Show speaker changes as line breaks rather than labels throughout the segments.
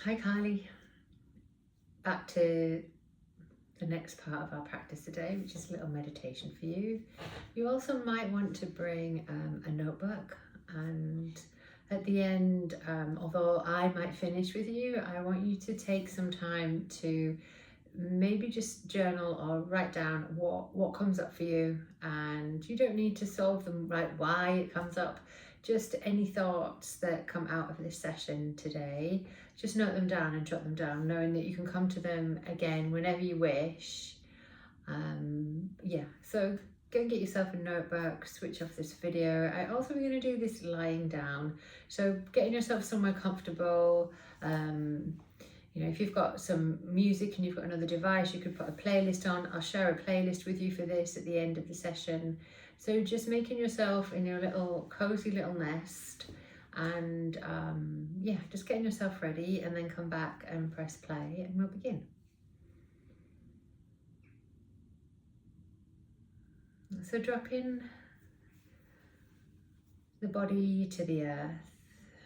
Hi Kylie, back to the next part of our practice today, which is a little meditation for you. You also might want to bring a notebook, and at the end, although I might finish with you, I want you to take some time to maybe just journal or write down what comes up for you, and you don't need to solve them right why it comes up, just any thoughts that come out of this session today. Just note them down and jot them down, knowing that you can come to them again whenever you wish. So go and get yourself a notebook, switch off this video. I also am going to do this lying down, so getting yourself somewhere comfortable. If you've got some music and you've got another device, you could put a playlist on. I'll share a playlist with you for this at the end of the session. So just making yourself in your little cozy little nest, and just getting yourself ready, and then come back and press play and we'll begin. So drop in the body to the earth,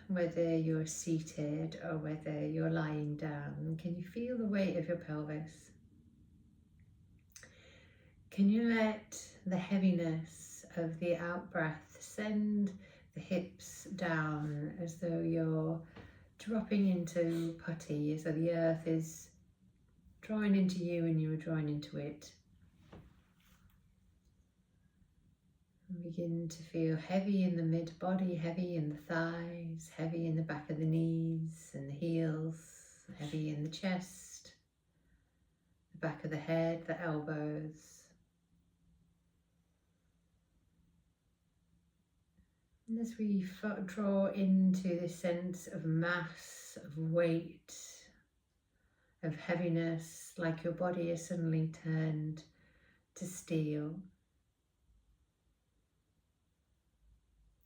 whether you're seated or whether you're lying down. Can you feel the weight of your pelvis? Can you let the heaviness of the out breath send the hips down as though you're dropping into putty, as though the earth is drawing into you and you are drawing into it? Begin to feel heavy in the mid-body, heavy in the thighs, heavy in the back of the knees and the heels, heavy in the chest, the back of the head, the elbows. And as we draw into this sense of mass, of weight, of heaviness, like your body is suddenly turned to steel,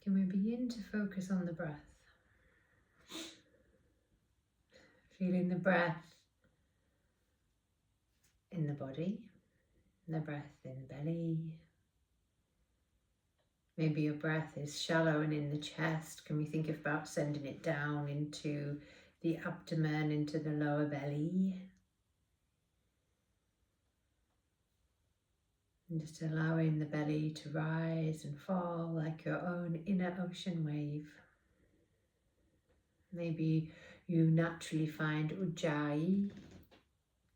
can we begin to focus on the breath? Feeling the breath in the body, the breath in the belly. Maybe your breath is shallow and in the chest. Can we think about sending it down into the abdomen, into the lower belly? And just allowing the belly to rise and fall like your own inner ocean wave. Maybe you naturally find ujjayi.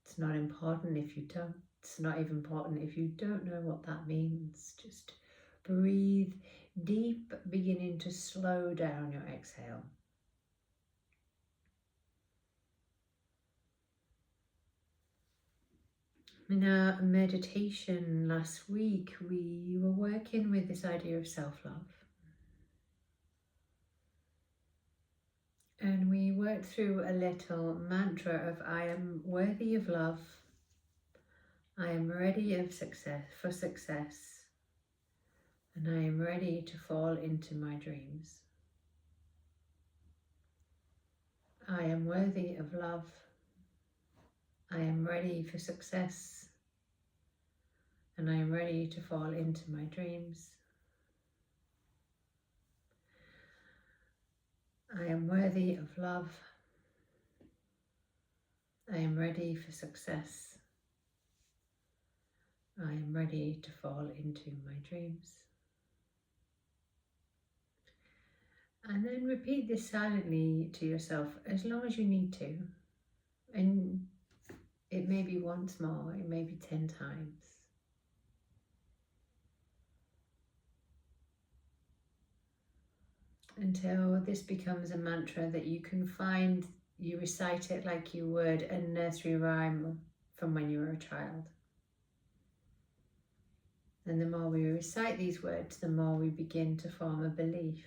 It's not important if you don't. It's not even important if you don't know what that means. Just breathe deep, beginning to slow down your exhale. In our meditation last week, we were working with this idea of self-love. And we worked through a little mantra of I am worthy of love, I am ready for success, and I am ready to fall into my dreams. I am worthy of love, I am ready for success, and I am ready to fall into my dreams. I am worthy of love, I am ready for success, I am ready to fall into my dreams. And then repeat this silently to yourself as long as you need to. And it may be once more, it may be 10 times. Until this becomes a mantra that you can find, you recite it like you would a nursery rhyme from when you were a child. And the more we recite these words, the more we begin to form a belief.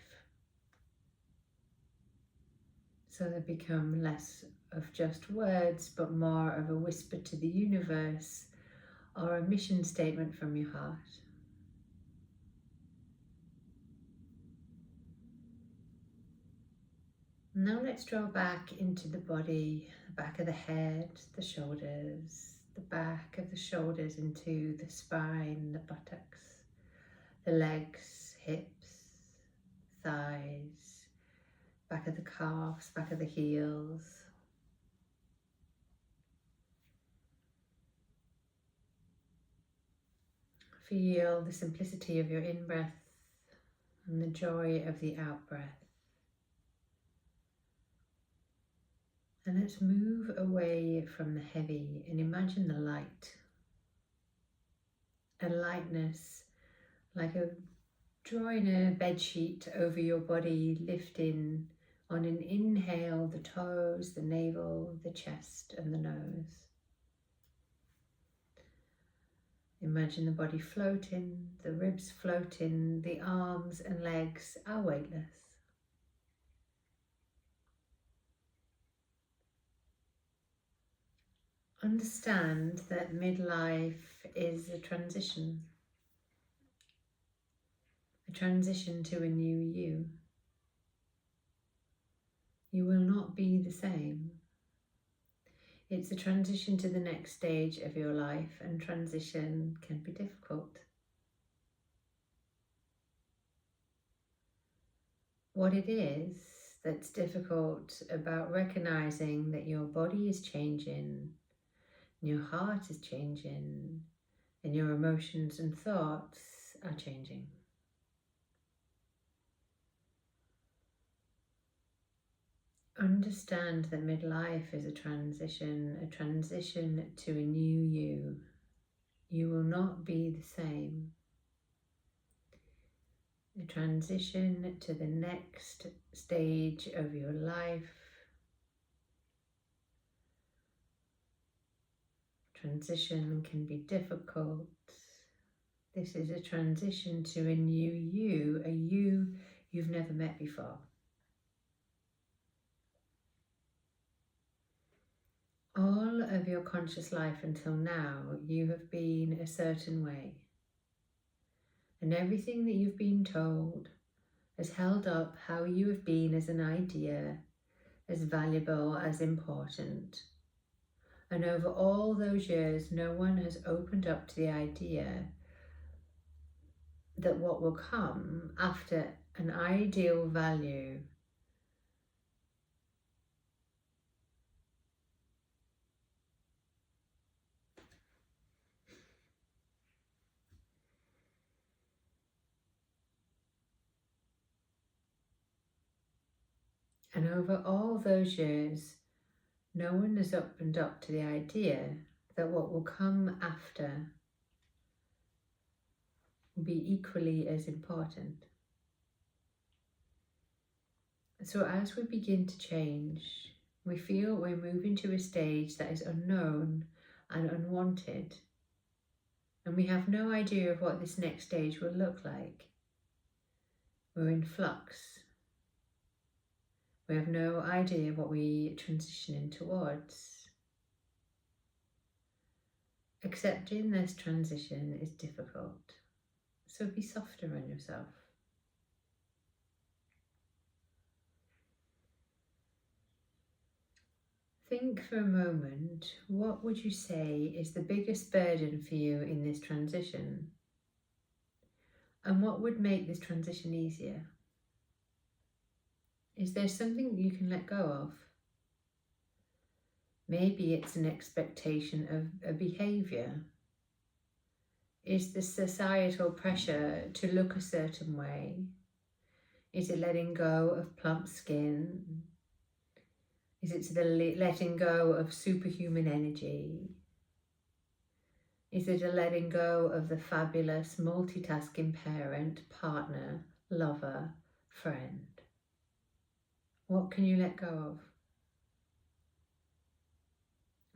So they become less of just words, but more of a whisper to the universe or a mission statement from your heart. Now let's draw back into the body, the back of the head, the shoulders, the back of the shoulders into the spine, the buttocks, the legs, hips, thighs, back of the calves, back of the heels. Feel the simplicity of your in-breath and the joy of the out-breath. And let's move away from the heavy and imagine the light. A lightness like drawing a bed sheet over your body, lifting on an inhale the toes, the navel, the chest and the nose. Imagine the body floating, the ribs floating, the arms and legs are weightless. Understand that midlife is a transition to a new you. You will not be the same. It's a transition to the next stage of your life, and transition can be difficult. What it is that's difficult about recognizing that your body is changing, your heart is changing, and your emotions and thoughts are changing. Understand that midlife is a transition to a new you. You will not be the same. A transition to the next stage of your life. Transition can be difficult. This is a transition to a new you, a you you've never met before. All of your conscious life until now, you have been a certain way. And everything that you've been told has held up how you have been as an idea, as valuable, as important. And over all those years, no one has opened up to the idea that what will come after an ideal value and over all those years, no one has opened up to the idea that what will come after will be equally as important. So as we begin to change, we feel we're moving to a stage that is unknown and unwanted. And we have no idea of what this next stage will look like. We're in flux. We have no idea what we're transitioning towards. Accepting this transition is difficult, so be softer on yourself. Think for a moment, what would you say is the biggest burden for you in this transition? And what would make this transition easier? Is there something you can let go of? Maybe it's an expectation of a behaviour. Is the societal pressure to look a certain way? Is it letting go of plump skin? Is it the letting go of superhuman energy? Is it a letting go of the fabulous multitasking parent, partner, lover, friend? What can you let go of?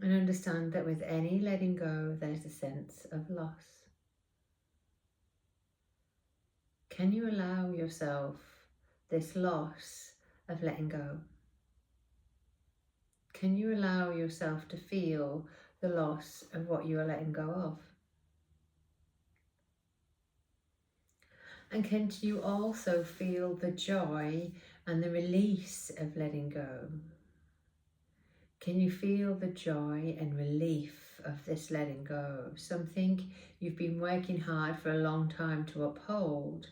And understand that with any letting go, there's a sense of loss. Can you allow yourself this loss of letting go? Can you allow yourself to feel the loss of what you are letting go of? And can you also feel the joy and the release of letting go? Can you feel the joy and relief of this letting go? Something you've been working hard for a long time to uphold,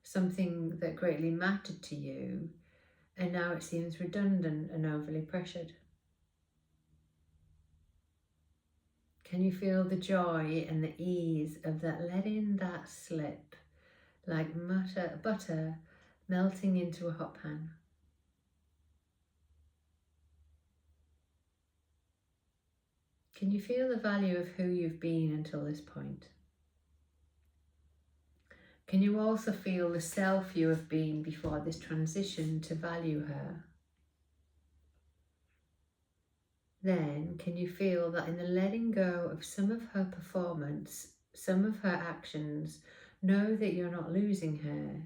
something that greatly mattered to you, and now it seems redundant and overly pressured. Can you feel the joy and the ease of that, letting that slip like butter melting into a hot pan? Can you feel the value of who you've been until this point? Can you also feel the self you have been before this transition to value her? Then, can you feel that in the letting go of some of her performance, some of her actions, know that you're not losing her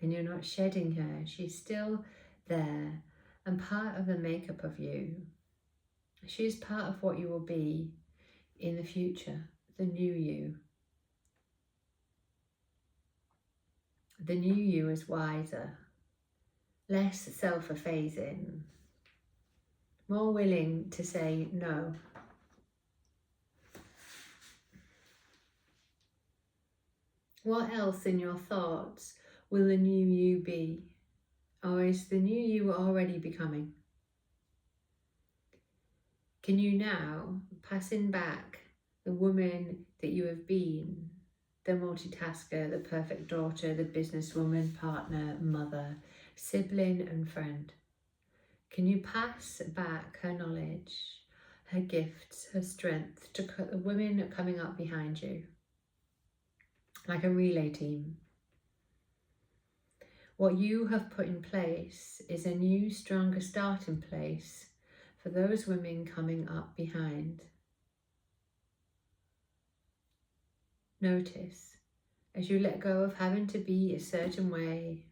and you're not shedding her. She's still there and part of the makeup of you. She is part of what you will be in the future, the new you. The new you is wiser, less self-effacing, more willing to say no. What else in your thoughts will the new you be? Or is the new you already becoming? Can you now, passing back the woman that you have been, the multitasker, the perfect daughter, the businesswoman, partner, mother, sibling and friend, can you pass back her knowledge, her gifts, her strength to the women coming up behind you, like a relay team? What you have put in place is a new, stronger starting place for those women coming up behind. Notice as you let go of having to be a certain way,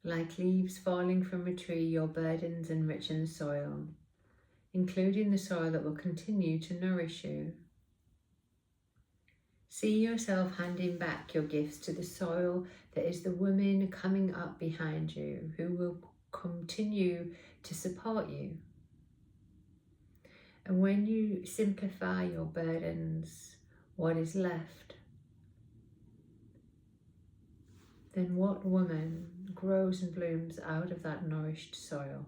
like leaves falling from a tree, your burdens enrichen the soil, including the soil that will continue to nourish you. See yourself handing back your gifts to the soil that is the women coming up behind you who will continue to support you. And when you simplify your burdens, what is left? Then what woman grows and blooms out of that nourished soil?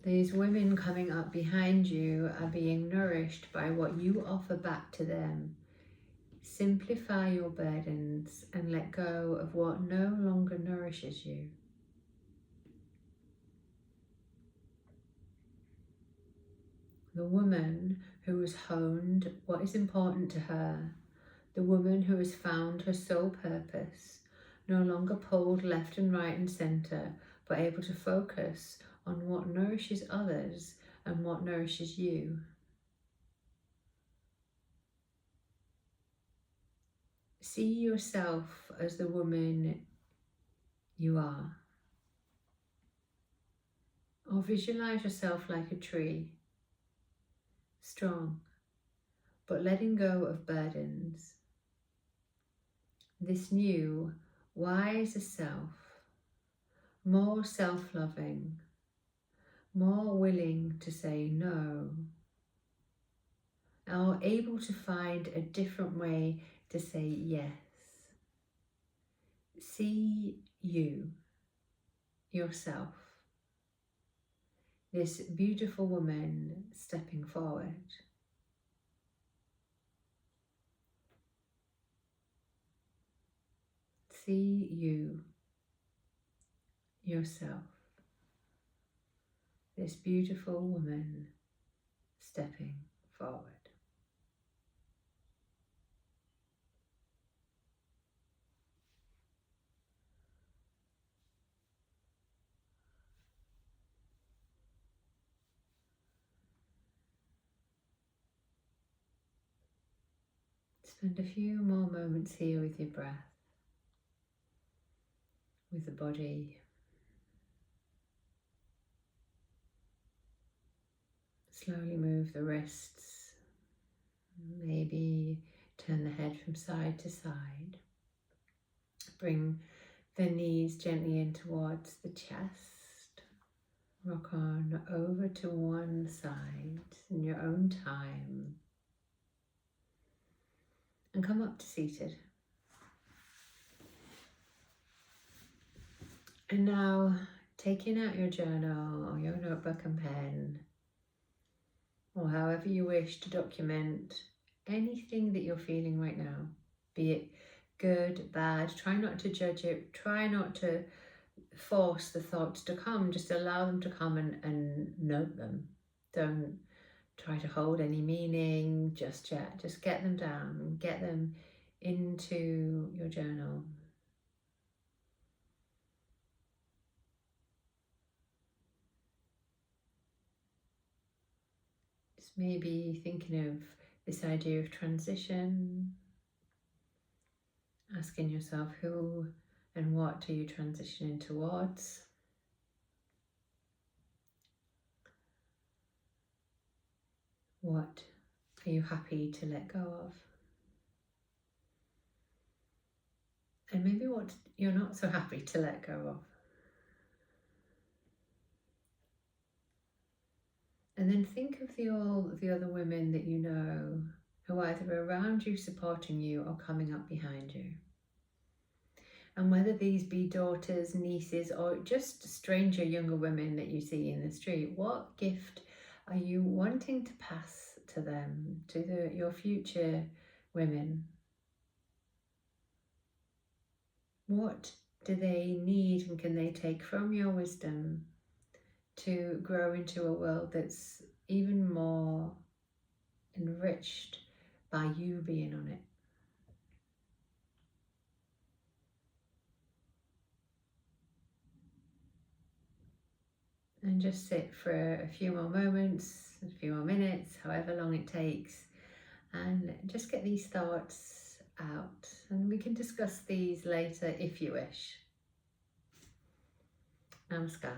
These women coming up behind you are being nourished by what you offer back to them. Simplify your burdens and let go of what no longer nourishes you. The woman who has honed what is important to her, the woman who has found her soul purpose, no longer pulled left and right and centre, but able to focus on what nourishes others and what nourishes you. See yourself as the woman you are. Or visualize yourself like a tree, strong, but letting go of burdens. This new, wiser self, more self-loving, more willing to say no, or able to find a different way to say yes. See you, yourself, this beautiful woman stepping forward. See you, yourself, this beautiful woman stepping forward. Spend a few more moments here with your breath, with the body. Slowly move the wrists, maybe turn the head from side to side. Bring the knees gently in towards the chest. Rock on over to one side in your own time. And come up to seated. And now taking out your journal or your notebook and pen, or however you wish to document anything that you're feeling right now, be it good, bad. Try not to judge it, try not to force the thoughts to come, just allow them to come and note them. Don't try to hold any meaning just yet. Just get them down and get them into your journal. Just maybe thinking of this idea of transition, asking yourself who and what are you transitioning towards? What are you happy to let go of? And maybe what you're not so happy to let go of. And then think of all the other women that you know who are either around you, supporting you, or coming up behind you. And whether these be daughters, nieces, or just stranger younger women that you see in the street, what gift are you wanting to pass to them, to your future women? What do they need and can they take from your wisdom to grow into a world that's even more enriched by you being on it? And just sit for a few more moments, a few more minutes, however long it takes, and just get these thoughts out. And we can discuss these later if you wish. Namaskar.